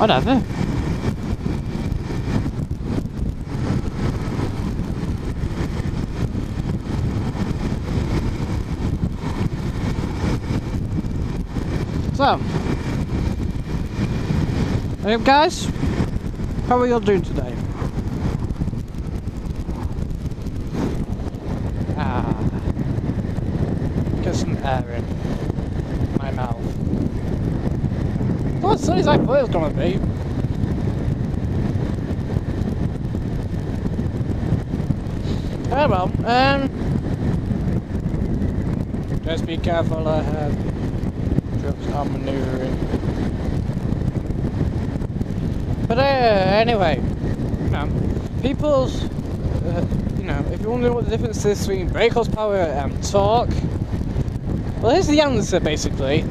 Whatever. So, hey guys, how are you all doing today? Get some air in my mouth. Not as sunny as I thought it was gonna be. Oh well, just be careful ahead. Trucks are maneuvering. But anyway, people's, if you wonder what the difference is between brake horsepower and torque, well, here's the answer basically.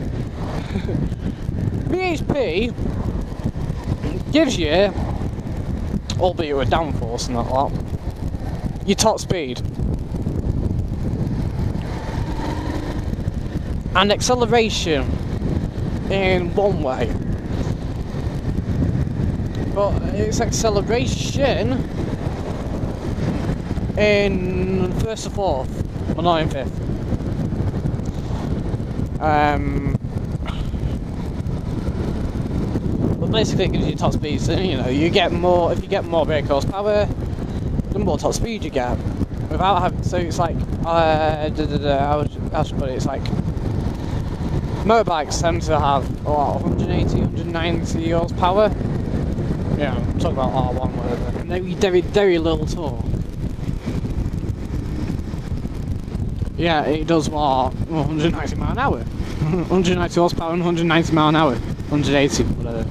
BHP gives you, albeit with downforce and that lot, your top speed and acceleration in one way, but it's acceleration in first to fourth, or not in fifth. But basically it gives you top speed, so you get more. If you get more brake horsepower, the more top speed you get without having. So it's like how should I put it? It's like motorbikes tend to have 180, 190 horsepower. Yeah, I'm talking about R1, whatever. And very, very little torque. Yeah, it does 190 mile an hour. 190 horsepower and 190 mile an hour. 180, whatever.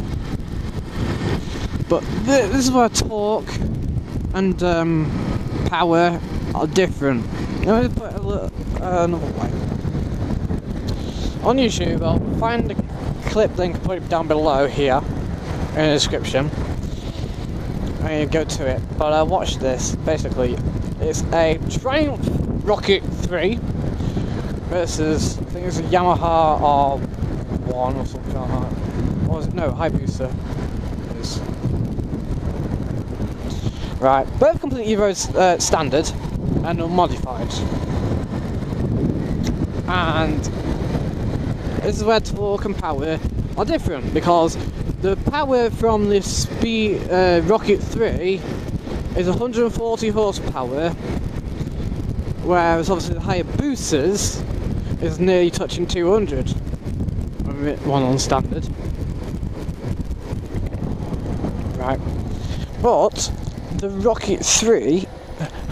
But this is where torque and power are different. Let me put it another way. On YouTube, I'll find the clip link and put it down below here in the description. And you go to it. But watch this. Basically, it's a Triumph Rocket 3 versus, I think it's a Yamaha R1 or something like that. Or was it? No, Hayabusa. It is. Right, both completely road standard and unmodified. And this is where torque and power are different, because the power from this Rocket 3 is 140 horsepower, whereas obviously the Hayabusa's is nearly touching 200. One on standard. Right. But the Rocket 3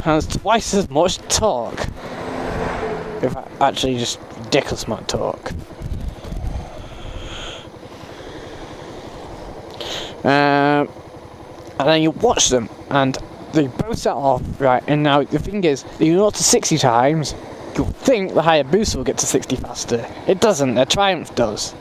has twice as much torque. In fact, actually just ridiculous amount of torque. And then you watch them, and they both set off, right, and now the thing is, you go up to 60 times, you'll think the Hayabusa will get to 60 faster. It doesn't, the Triumph does.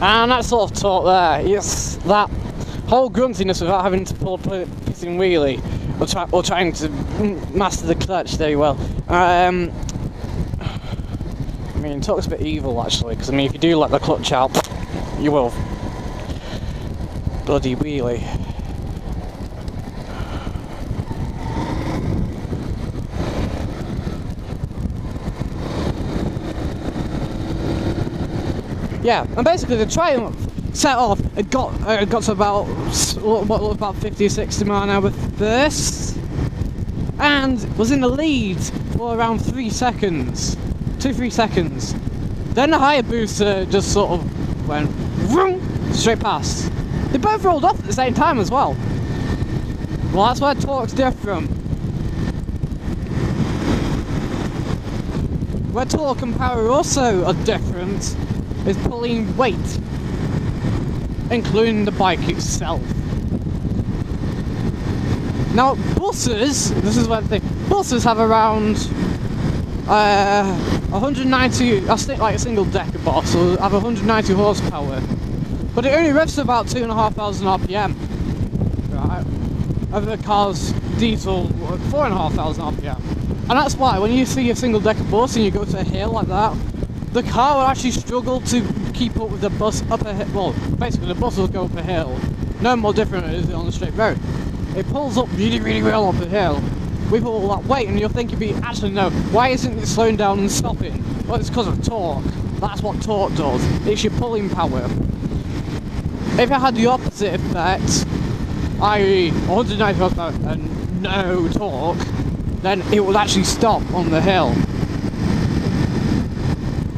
And that sort of torque there, yes, that whole gruntiness without having to pull a pissing wheelie or trying to master the clutch very well. I mean, torque's a bit evil actually, because I mean, if you do let the clutch out, you will bloody wheelie. Yeah, and basically the Triumph set off, it got to about 50 or 60 mile an hour first, and was in the lead for around 3 seconds. 2-3 seconds. Then the Hayabusa just sort of went vroom, straight past. They both rolled off at the same time as well. Well, that's where torque's different. Where torque and power also are different is pulling weight, including the bike itself. Now buses, this is what I think, buses have around 190, I think like a single decker bus will have 190 horsepower, but it only revs to about 2,500 RPM, right? of the car's diesel 4,500 RPM. And that's why when you see a single decker bus and you go to a hill like that, the car will actually struggle to keep up with the bus up a hill. Well, basically the bus will go up a hill. No more different is it on the straight road. It pulls up really, really well up a hill with all that weight, and you'll think you'd be, actually no, why isn't it slowing down and stopping? Well, it's because of torque. That's what torque does. It's your pulling power. If it had the opposite effect, i.e. 190 horsepower and no torque, then it would actually stop on the hill.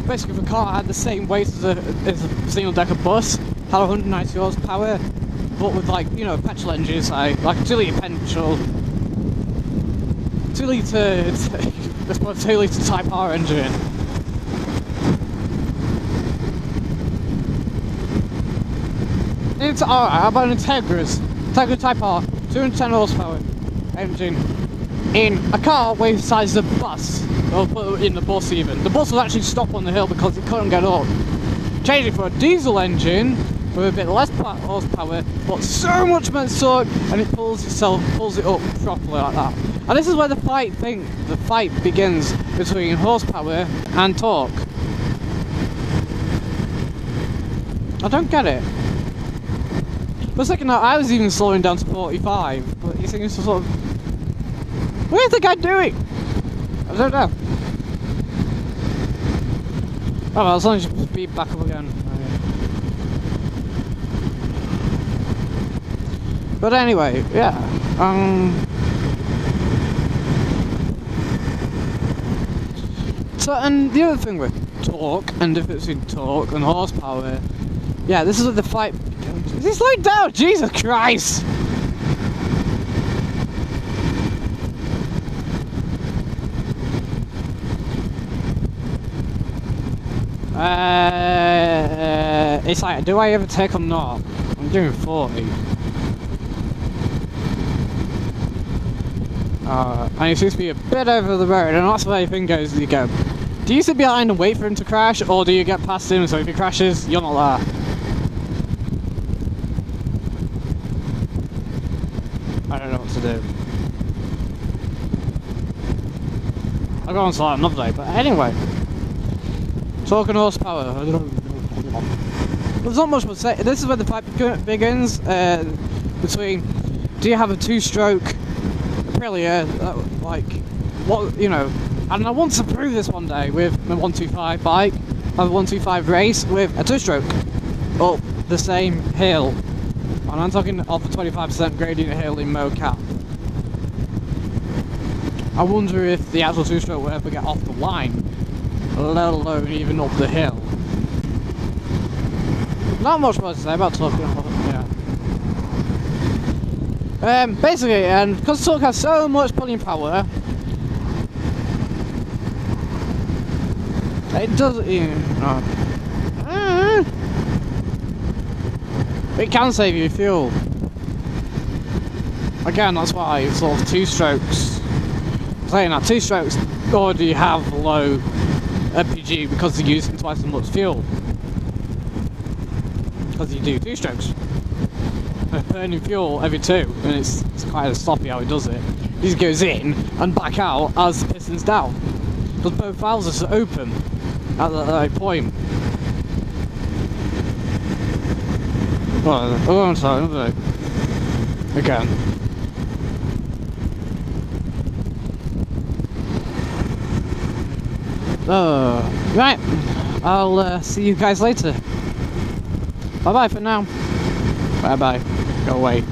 Basically, if a car had the same weight as a single decker bus, had 190 horsepower, but with, like, you know, petrol engines, like a 2 litre petrol, 2 litre Type R engine. It's alright. How about an Integra Type R, 210 horsepower engine in a car with the size of a bus, or put it in the bus even. The bus will actually stop on the hill because it couldn't get up. Change it for a diesel engine with a bit less horsepower, but so much more torque, and it pulls it up properly like that. And this is where the fight begins between horsepower and torque. I don't get it. For a second now, I was even slowing down to 45, but you think it's sort of... What is the guy doing? I don't know. Oh well, as long as you speed back up again. But anyway, yeah. So, and the other thing with torque, and difference between torque and horsepower, yeah, this is what the fight... Is he slowing down? Jesus Christ! It's like, do I ever take or not? I'm doing 40. And it seems to be a bit over the road, and that's where your thing goes as you go. Do you sit behind and wait for him to crash, or do you get past him so if he crashes, you're not there? I don't know what to do. I'll go on to that another day, but anyway. Talking horsepower. There's not much to say. This is where the fight begins between, do you have a two-stroke Aprilia, like, what, you know, and I want to prove this one day with my 125 bike. I have a 125 race with a two-stroke up the same hill, and I'm talking off a 25% gradient hill in mocap. I wonder if the actual two-stroke will ever get off the line, let alone even up the hill. Not much more to say about talking about, yeah. Basically, and because torque has so much pulling power, it doesn't, you know, it can save you fuel. Again, that's why sort of two strokes. Saying that two strokes already have low MPG because they're using twice as much fuel. Because you do two strokes. Burning fuel every two, and it's quite a sloppy how he does it. He just goes in and back out as the piston's down. Because both valves are open at that point. Oh, I'm sorry, again. Right, I'll see you guys later. Bye bye for now. Bye bye. Go away.